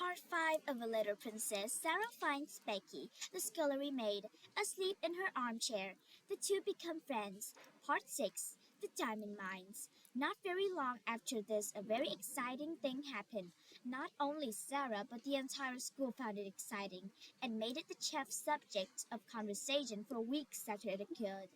Part 5 of A Little Princess, Sarah finds Becky, the scullery maid, asleep in her armchair. The two become friends. Part 6 The Diamond Mines. Not very long after this, a very exciting thing happened. Not only Sarah, but the entire school found it exciting, and made it the chief subject of conversation for weeks after it occurred.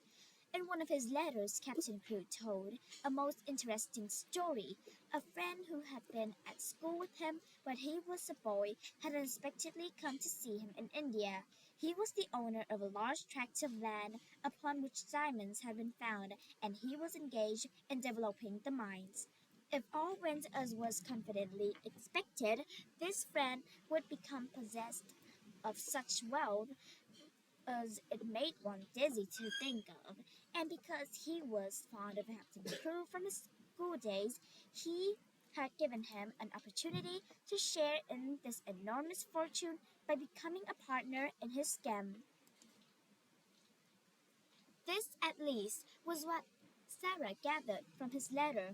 In one of his letters, Captain Crew told a most interesting story. A friend who had been at school with him when he was a boy had unexpectedly come to see him in India. He was the owner of a large tract of land upon which diamonds had been found, and he was engaged in developing the mines. If all went as was confidently expected, this friend would become possessed of such wealth as it made one dizzy to think of, and because he was fond of Captain Crew from his school days, he had given him an opportunity to share in this enormous fortune by becoming a partner in his scam. This, at least, was what Sarah gathered from his letter.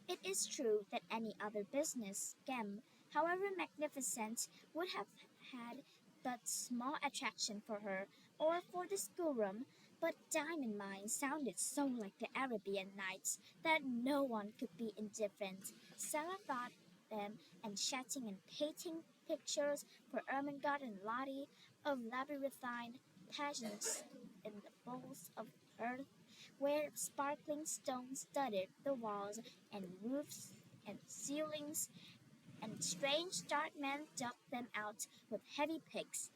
It is true that any other business scam, however magnificent, would have had but small attraction for her or for the schoolroom, but diamond mines sounded so like the Arabian Nights that no one could be indifferent. Sarah thought them and chatting and painting pictures for Ermengarde and Lottie of labyrinthine pageants in the bowls of earth, where sparkling stones studded the walls and roofs and ceilings, and strange dark men dug them out with heavy picks.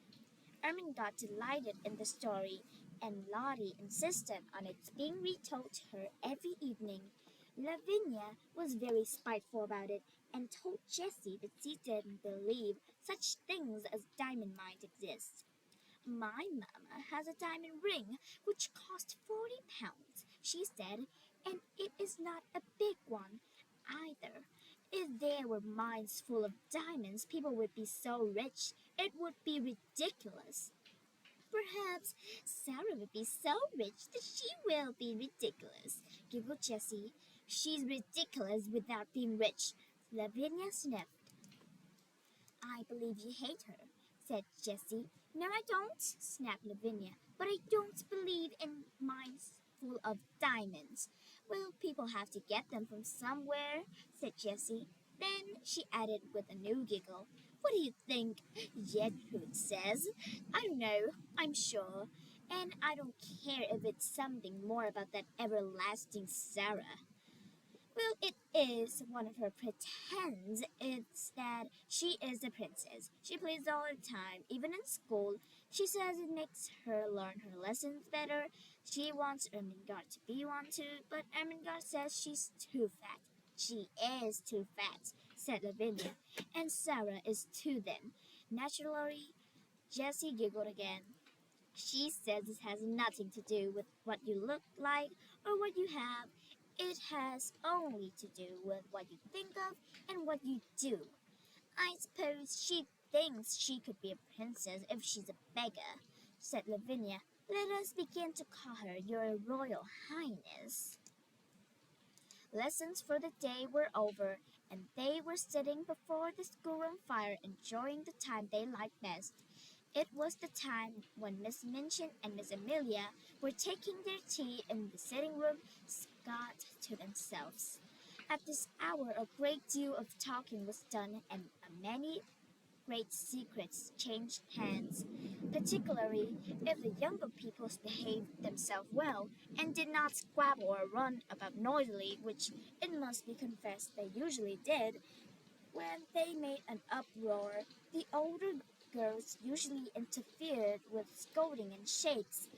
Ermengarde delighted in the story, and Lottie insisted on its being retold to her every evening. Lavinia was very spiteful about it, and told Jessie that she didn't believe such things as diamond mines exist. My mamma has a diamond ring which cost £40, she said, and it is not a big one either. If there were mines full of diamonds, people would be so rich it would be ridiculous. Perhaps Sarah would be so rich that she will be ridiculous, giggled Jessie. She's ridiculous without being rich, Lavinia sniffed. I believe you hate her, said Jessie. No, I don't, snapped Lavinia, but I don't believe in mines full of diamonds. Well, people have to get them from somewhere, said Jessie. Then she added with a new giggle, what do you think Gertrude says? I don't know, I'm sure. And I don't care if it's something more about that everlasting Sarah. Well, it is one of her pretends. It's that she is a princess. She plays all the time, even in school. She says it makes her learn her lessons better. She wants Ermengarde to be one too, but Ermengarde says she's too fat. She is too fat, said Lavinia, and Sarah is too thin. Naturally, Jessie giggled again. She says it has nothing to do with what you look like or what you have. It has only to do with what you think of and what you do. I suppose she thinks she could be a princess if she's a beggar, said Lavinia. Let us begin to call her your royal highness. Lessons for the day were over, and they were sitting before the schoolroom fire enjoying the time they liked best. It was the time when Miss Minchin and Miss Amelia were taking their tea in the sitting room, Scott to themselves. At this hour a great deal of talking was done, and many great secrets changed hands, particularly if the younger pupils behaved themselves well and did not squabble or run about noisily, which it must be confessed they usually did. When they made an uproar, the older girls usually interfered with scolding and shakes.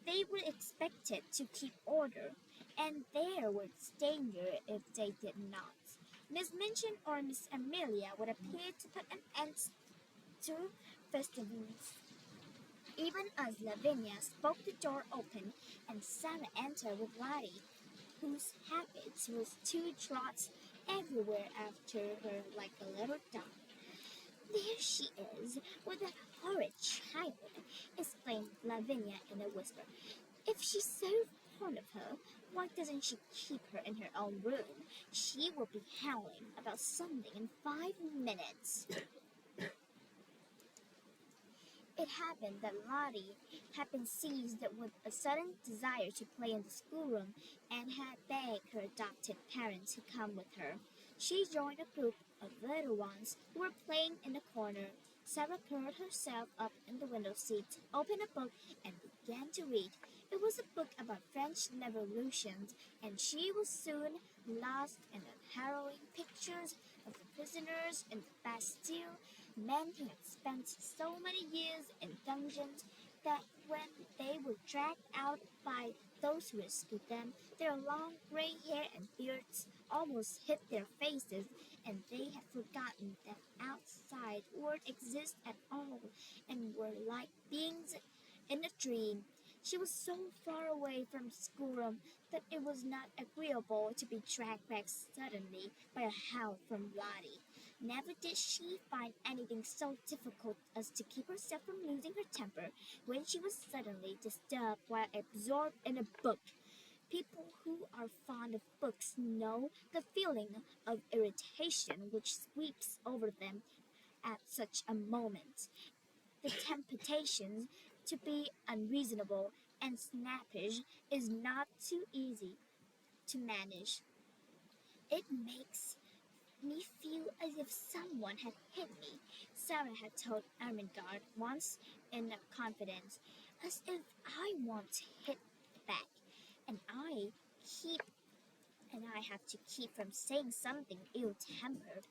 They were expected to keep order, and there was danger if they did not. Miss Minchin or Miss Amelia would appear to put an end to festivities. Even as Lavinia spoke, the door opened, and Sarah entered with Lottie, whose habit was to trot everywhere after her like a little dog. There she is, with that horrid child, exclaimed Lavinia in a whisper. If she's so fond of her, why doesn't she keep her in her own room? She will be howling about something in 5 minutes. It happened that Lottie had been seized with a sudden desire to play in the schoolroom and had begged her adopted parents to come with her. She joined a group of little ones who were playing in the corner. Sarah curled herself up in the window seat, opened a book, and began to read. It was a book about French revolutions, and she was soon lost in the harrowing pictures of the prisoners in the Bastille, men who had spent so many years in dungeons that when they were dragged out by those who rescued them, their long gray hair and beards almost hid their faces, and they had forgotten that outside world exists at all and were like beings in a dream. She was so far away from the schoolroom that it was not agreeable to be dragged back suddenly by a howl from Lottie. Never did she find anything so difficult as to keep herself from losing her temper when she was suddenly disturbed while absorbed in a book. People who are fond of books know the feeling of irritation which sweeps over them at such a moment. The temptation to be unreasonable and snappish is not too easy to manage. It makes me feel as if someone had hit me, Sarah had told Ermengarde once in confidence, as if I want to hit back, and keep I have to keep from saying something ill-tempered.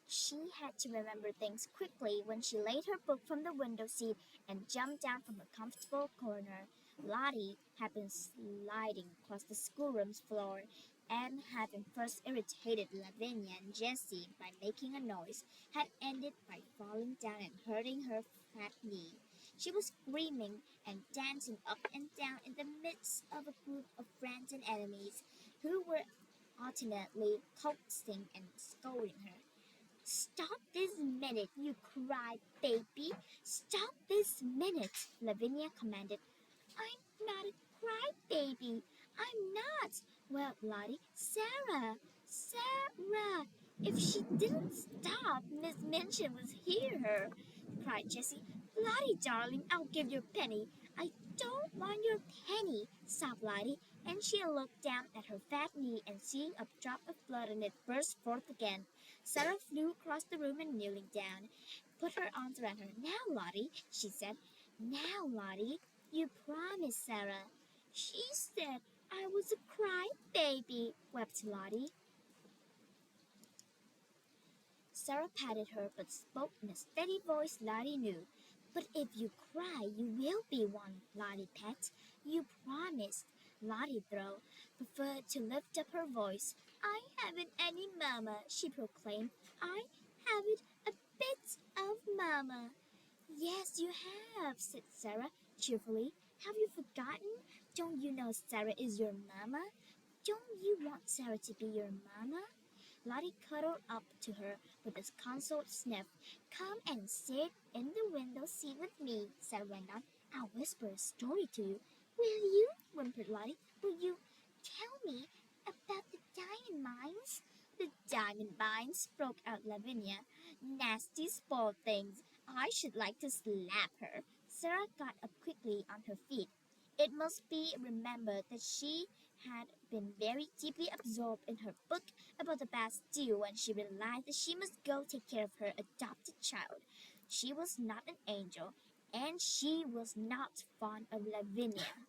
She had to remember things quickly when she laid her book from the window seat and jumped down from a comfortable corner. Lottie had been sliding across the schoolroom's floor and, having first irritated Lavinia and Jessie by making a noise, had ended by falling down and hurting her fat knee. She was screaming and dancing up and down in the midst of a group of friends and enemies who were alternately coaxing and scolding her. Stop this minute, you cry baby! Stop this minute, Lavinia commanded. I'm not a crybaby. I'm not. Well, Lottie, Sarah. If she didn't stop, Miss Minchin would hear her, cried Jessie. Lottie, darling, I'll give you a penny. I don't want your penny, sobbed Lottie, and she looked down at her fat knee and seeing a drop of blood on it burst forth again. Sarah flew across the room and kneeling down, put her arms around her. Now, Lottie, she said. Now, Lottie, you promised, Sarah. She said I was a cry baby, wept Lottie. Sarah patted her, but spoke in a steady voice Lottie knew. But if you cry, you will be one, Lottie pet. You promised. Lottie, though, preferred to lift up her voice. I haven't any mamma, she proclaimed. I haven't a bit of mamma. Yes, you have, said Sarah cheerfully. Have you forgotten? Don't you know Sarah is your mamma? Don't you want Sarah to be your mamma? Lottie cuddled up to her with a consoled sniff. Come and sit in the window seat with me, Sarah went on. I'll whisper a story to you. Will you? Whimpered Lottie. Will you tell me about the diamond mines? The diamond mines, broke out Lavinia. Nasty spoiled things. I should like to slap her. Sarah got up quickly on her feet. It must be remembered that she had been very deeply absorbed in her book about the Bastille when she realized that she must go take care of her adopted child. She was not an angel, and she was not fond of Lavinia.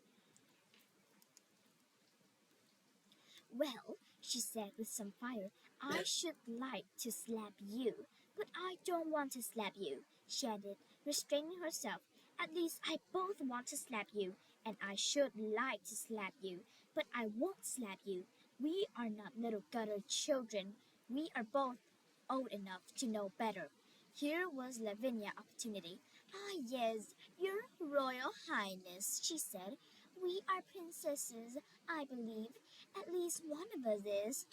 Well, she said with some fire, I should like to slap you, but I don't want to slap you, she added, restraining herself. At least I both want to slap you, and I should like to slap you, but I won't slap you. We are not little gutter children. We are both old enough to know better. Here was Lavinia's opportunity. Ah, yes, your Royal Highness, she said. We are princesses, I believe. At least one of us is.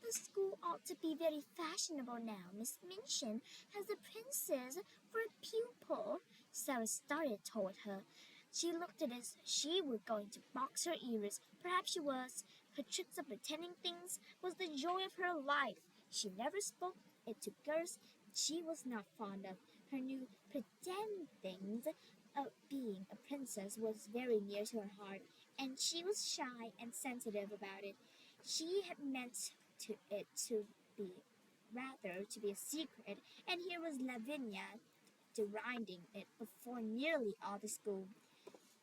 The school ought to be very fashionable now. Miss Minchin has a princess for a pupil. Sarah started toward her. She looked as if she were going to box her ears. Perhaps she was. Her tricks of pretending things was the joy of her life. She never spoke it to girls she was not fond of. Her new pretending of being a princess was very near to her heart, and she was shy and sensitive about it. She had meant it to be rather to be a secret, and here was Lavinia deriding it before nearly all the school.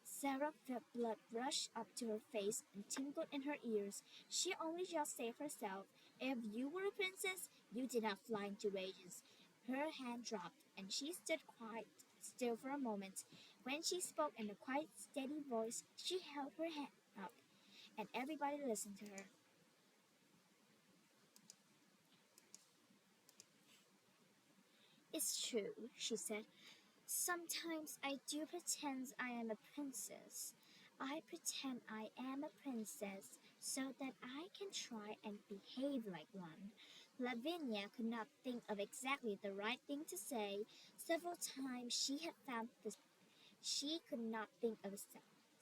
Sarah felt blood rush up to her face and tingled in her ears. She only just saved herself. If you were a princess, you did not fly into rages. Her hand dropped, and she stood quite still for a moment. When she spoke in a quiet, steady voice, she held her hand up, and everybody listened to her. It's true, she said. Sometimes I do pretend I am a princess. I pretend I am a princess so that I can try and behave like one. Lavinia could not think of exactly the right thing to say. Several times she had found this she could not think of a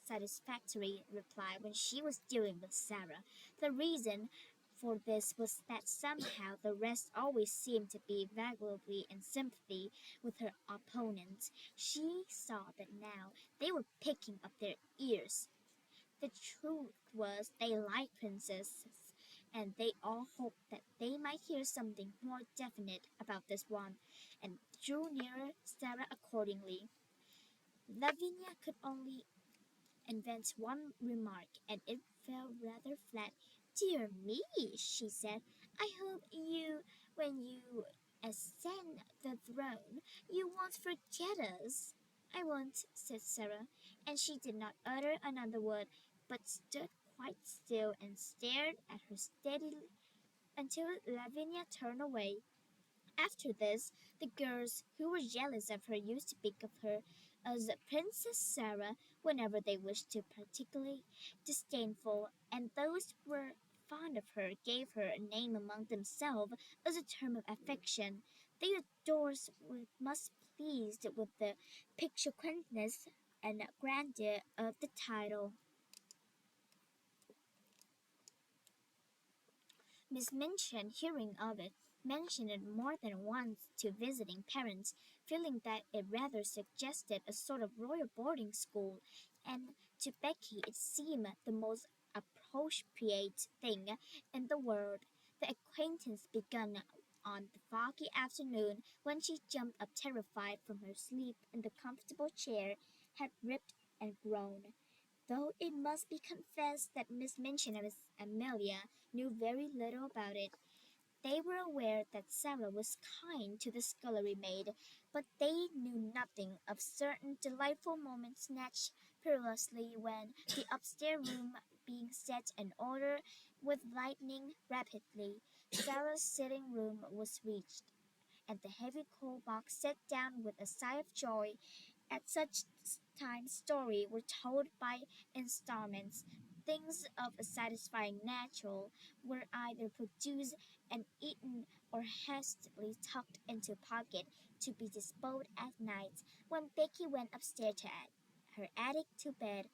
satisfactory reply when she was dealing with Sarah. The reason for this was that somehow the rest always seemed to be vaguely in sympathy with her opponents. She saw that now they were picking up their ears. The truth was they liked princesses, and they all hoped that they might hear something more definite about this one, and drew nearer Sarah accordingly. Lavinia could only invent one remark, and it fell rather flat. "Dear me," she said, "I hope when you ascend the throne, you won't forget us." "I won't," said Sarah, and she did not utter another word, but stood quite still and stared at her steadily until Lavinia turned away. After this, the girls who were jealous of her used to speak of her as Princess Sarah whenever they wished to particularly disdainful, and those who were fond of her gave her a name among themselves as a term of affection. The adorers were much pleased with the picturesqueness and grandeur of the title. Miss Minchin, hearing of it, mentioned it more than once to visiting parents, feeling that it rather suggested a sort of royal boarding school, and to Becky it seemed the most appropriate thing in the world. The acquaintance began on the foggy afternoon when she jumped up terrified from her sleep in the comfortable chair, had ripped and groaned. Though it must be confessed that Miss Minchin and Miss Amelia knew very little about it. They were aware that Sarah was kind to the scullery maid, but they knew nothing of certain delightful moments snatched perilously when the upstairs room being set in order with lightning rapidly, Sarah's sitting room was reached, and the heavy coal box set down with a sigh of joy. At such times stories were told by installments. Things of a satisfying nature were either produced and eaten or hastily tucked into a pocket to be disposed at night when Becky went upstairs to her attic to bed.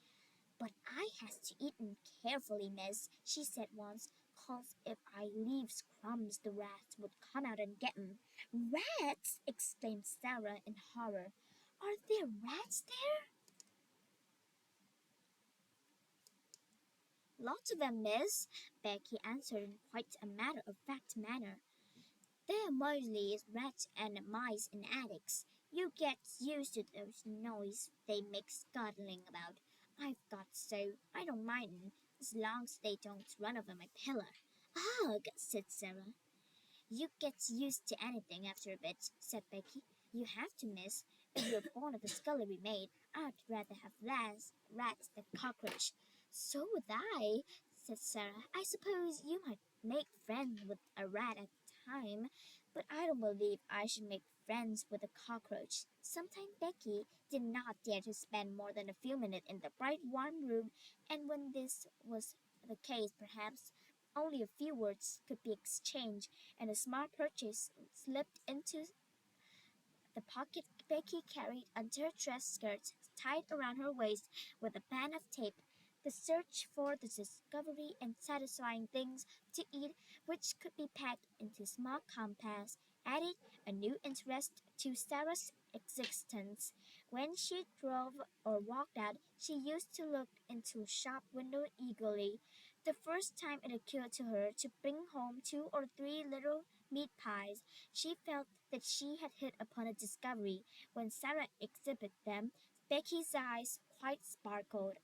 "But I has to eat 'em carefully, miss," she said once, "'cause if I leaves crumbs the rats would come out and get 'em." "Rats!" exclaimed Sarah in horror. "Are there rats there?" "Lots of 'em, miss," Becky answered in quite a matter-of-fact manner. "There are mostly rats and mice in attics. You get used to the noise they make scuttling about. I've thought so. I don't mind 'em, as long as they don't run over my pillow." "Ugh!" said Sarah. "You get used to anything after a bit," said Becky. "You have to, miss. If you're born of a scullery maid, I'd rather have rats than cockroach." "So would I," said Sarah. "I suppose you might make friends with a rat at a time, but I don't believe I should make friends with a cockroach." Sometimes Becky did not dare to spend more than a few minutes in the bright warm room, and when this was the case perhaps only a few words could be exchanged, and a small purchase slipped into the pocket Becky carried under her dress skirt, tied around her waist with a band of tape. the search for the discovery and satisfying things to eat which could be packed into small compacts added a new interest to Sarah's existence. When she drove or walked out, she used to look into a shop window eagerly. The first time it occurred to her to bring home two or three little meat pies, she felt that she had hit upon a discovery. When Sarah exhibited them, Becky's eyes quite sparkled.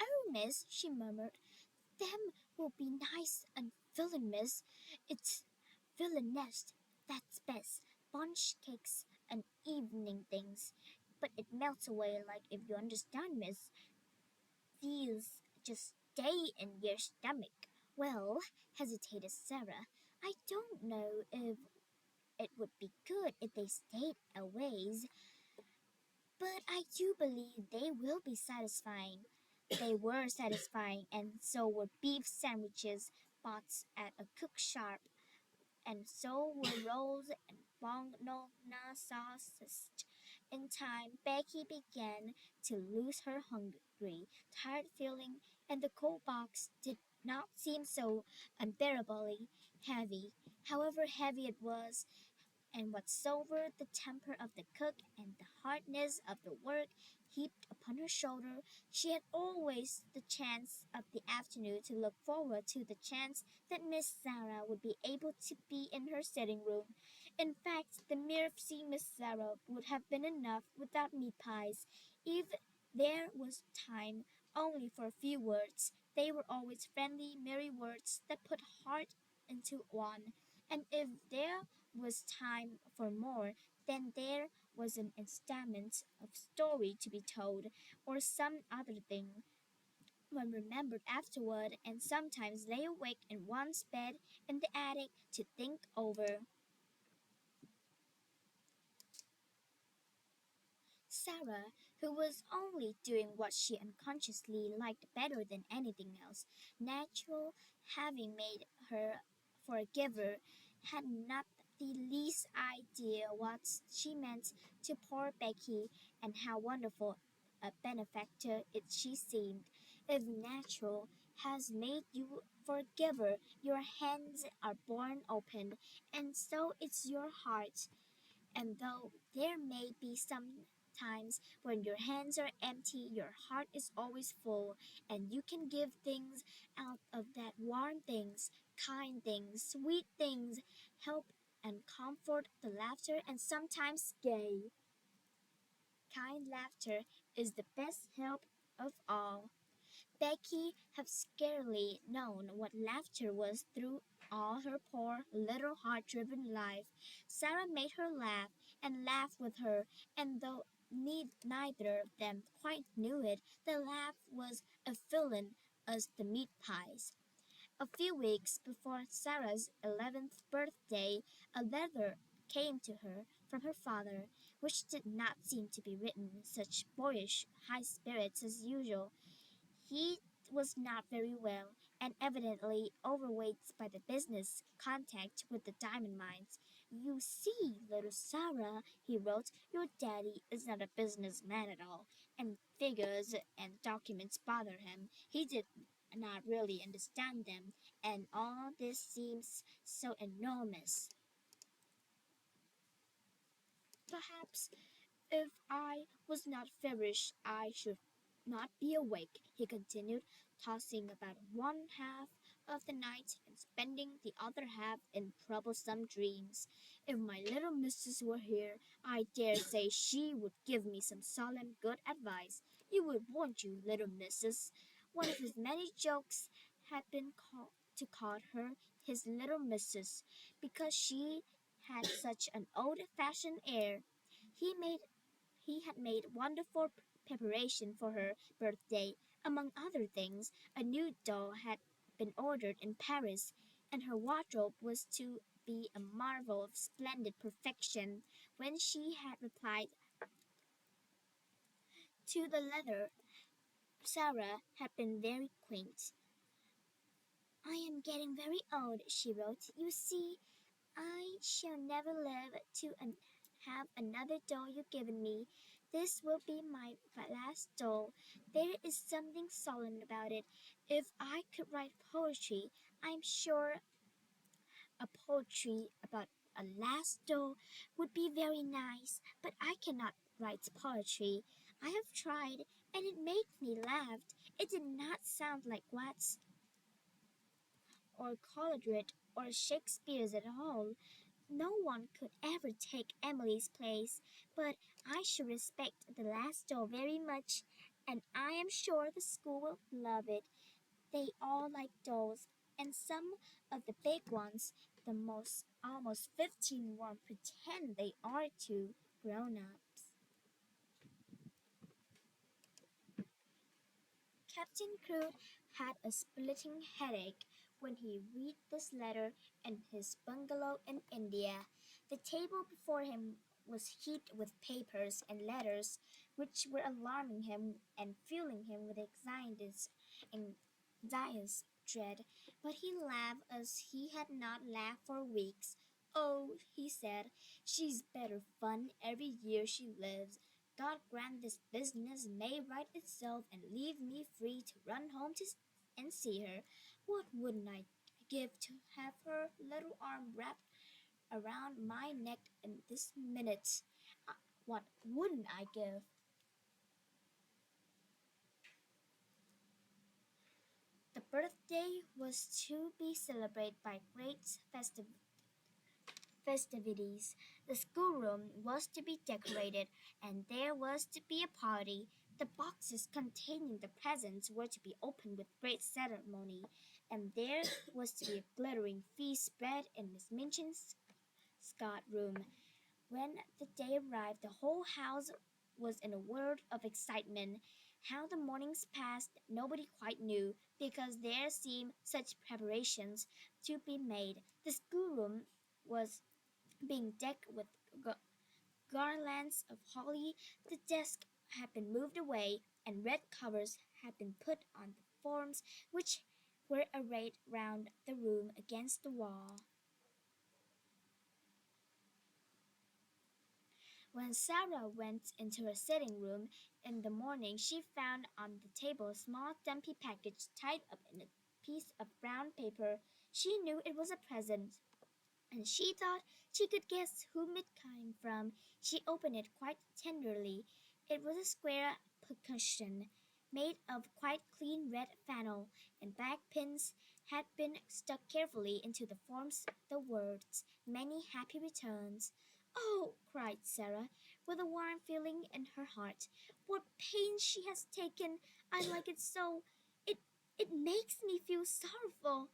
"Oh, miss," she murmured, "them will be nice and filling, miss. It's villainess, that's best. Bunch cakes and evening things. But it melts away like if you understand, miss. These just stay in your stomach." "Well," hesitated Sarah, "I don't know if it would be good if they stayed a ways, but I do believe they will be satisfying." They were satisfying, and so were beef sandwiches bought at a cook shop, and so were rolls and bologna sauces. In time, Becky began to lose her hungry, tired feeling, and the cold box did not seem so unbearably heavy. However heavy it was, and what sobered the temper of the cook and the hardness of the work heaped upon her shoulder, she had always the chance of the afternoon to look forward to the chance that Miss Sarah would be able to be in her sitting room. In fact, the mere seeing Miss Sarah would have been enough without meat pies. If there was time only for a few words, they were always friendly, merry words that put heart into one. And if there was time for more, then there was an installment of story to be told, or some other thing one remembered afterward, and sometimes lay awake in one's bed in the attic to think over. Sarah, who was only doing what she unconsciously liked better than anything else, natural having made her forgiver, had not the least idea what she meant to poor Becky and how wonderful a benefactor it she seemed. If natural has made you forgiver, your hands are born open, and so is your heart. And though there may be some times when your hands are empty, your heart is always full, and you can give things out of that warm things, kind things, sweet things, help and comfort, the laughter, and sometimes gay. Kind laughter is the best help of all. Becky had scarcely known what laughter was through all her poor little heart-driven life. Sarah made her laugh and laughed with her, and though neither of them quite knew it, the laugh was as filling as the meat pies. A few weeks before Sarah's 11th birthday, a letter came to her from her father, which did not seem to be written in such boyish high spirits as usual. He was not very well, and evidently overweight by the business contact with the diamond mines. "You see, little Sarah," he wrote, "your daddy is not a businessman at all, and figures and documents bother him. He did not really understand them, and all this seems so enormous. Perhaps if I was not feverish, I should not be awake," he continued, tossing about one half of the night and spending the other half in troublesome dreams. "If my little missus were here, I dare say she would give me some solemn good advice. You would, won't you, little missus?" One of his many jokes had been to call her his little missus, because she had such an old-fashioned air. He made he had made wonderful preparation for her birthday. Among other things, a new doll had been ordered in Paris, and her wardrobe was to be a marvel of splendid perfection. When she had replied to the letter, Sarah had been very quaint. "I am getting very old," she wrote. "You see, I shall never live to have another doll you've given me. This will be my last doll. There is something solemn about it. If I could write poetry, I'm sure a poetry about a last doll would be very nice, but I cannot write poetry. I have tried, and it made me laugh. It did not sound like Watts or Coleridge or Shakespeare's at all. No one could ever take Emily's place, but I should respect the last doll very much, and I am sure the school will love it. They all like dolls, and some of the big ones, the most almost 15 won't pretend they are two grown-ups. Captain Crude had a splitting headache when he read this letter in his bungalow in India. The table before him was heaped with papers and letters which were alarming him and filling him with anxious dread, but he laughed as he had not laughed for weeks. "Oh," he said, "she's better fun every year she lives. God grant this business may right itself and leave me free to run home and see her. What wouldn't I give to have her little arm wrapped around my neck in this minute? Uh, what wouldn't I give?" The birthday was to be celebrated by great festivities. The schoolroom was to be decorated, and there was to be a party. The boxes containing the presents were to be opened with great ceremony, and there was to be a glittering feast spread in Miss Minchin's Scott room. When the day arrived, the whole house was in a whirl of excitement. How the mornings passed, nobody quite knew, because there seemed such preparations to be made. The schoolroom was being decked with garlands of holly. The desk had been moved away, and red covers had been put on the forms which were arrayed round the room against the wall. When Sarah went into her sitting room in the morning, she found on the table a small dumpy package tied up in a piece of brown paper. She knew it was a present, and she thought she could guess whom it came from. She opened it quite tenderly. It was a square percussion made of quite clean red flannel, and back pins had been stuck carefully into the forms the words "Many happy returns." "Oh," cried Sarah, with a warm feeling in her heart, "what pains she has taken! I like it so. It it makes me feel sorrowful."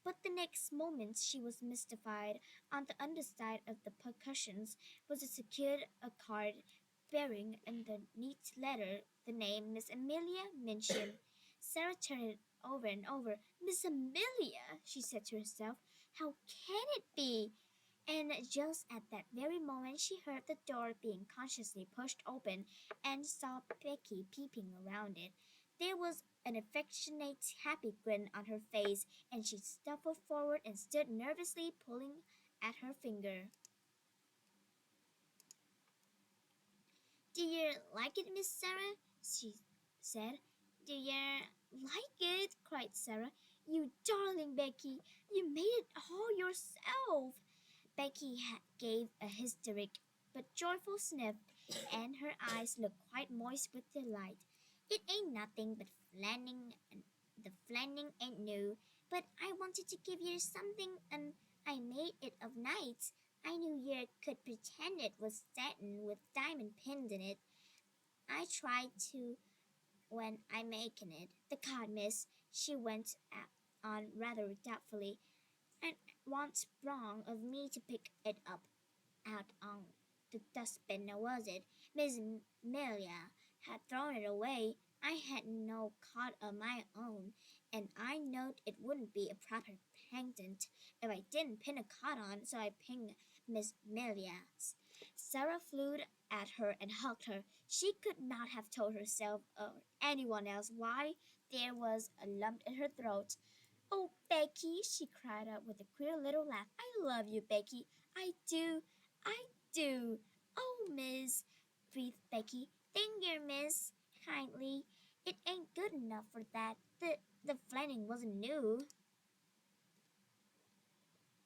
But the next moment she was mystified. On the underside of the percussions was secured a card bearing in the neat letter the name Miss Amelia Minchin. Sarah turned it over and over. "Miss Amelia!" she said to herself. "How can it be?" And just at that very moment she heard the door being cautiously pushed open and saw Becky peeping around it. There was an affectionate, happy grin on her face, and she stumbled forward and stood nervously pulling at her finger. "Do you like it, Miss Sarah?" she said. "Do you like it?" cried Sarah. "You darling Becky, you made it all yourself." Becky gave a hysteric but joyful sniff, and her eyes looked quite moist with delight. "It ain't nothing but flanning, and the flanning ain't new. But I wanted to give you something, and I made it of nights. I knew you could pretend it was satin with diamond pins in it. I tried to when I making it. The card, miss," she went on rather doubtfully, "and wants wrong of me to pick it up out on the dustbin, was it? Miss Amelia had thrown it away. I had no card of my own, and I knowed it wouldn't be a proper pendant if I didn't pin a card on, so I pinned Miss Amelia's." Sarah flew at her and hugged her. She could not have told herself or anyone else why there was a lump in her throat. "Oh, Becky," she cried out with a queer little laugh. "I love you, Becky. I do. I do." "Oh, miss," breathed Becky, Thank you, miss. Kindly. It ain't good enough for that. The flanning wasn't new.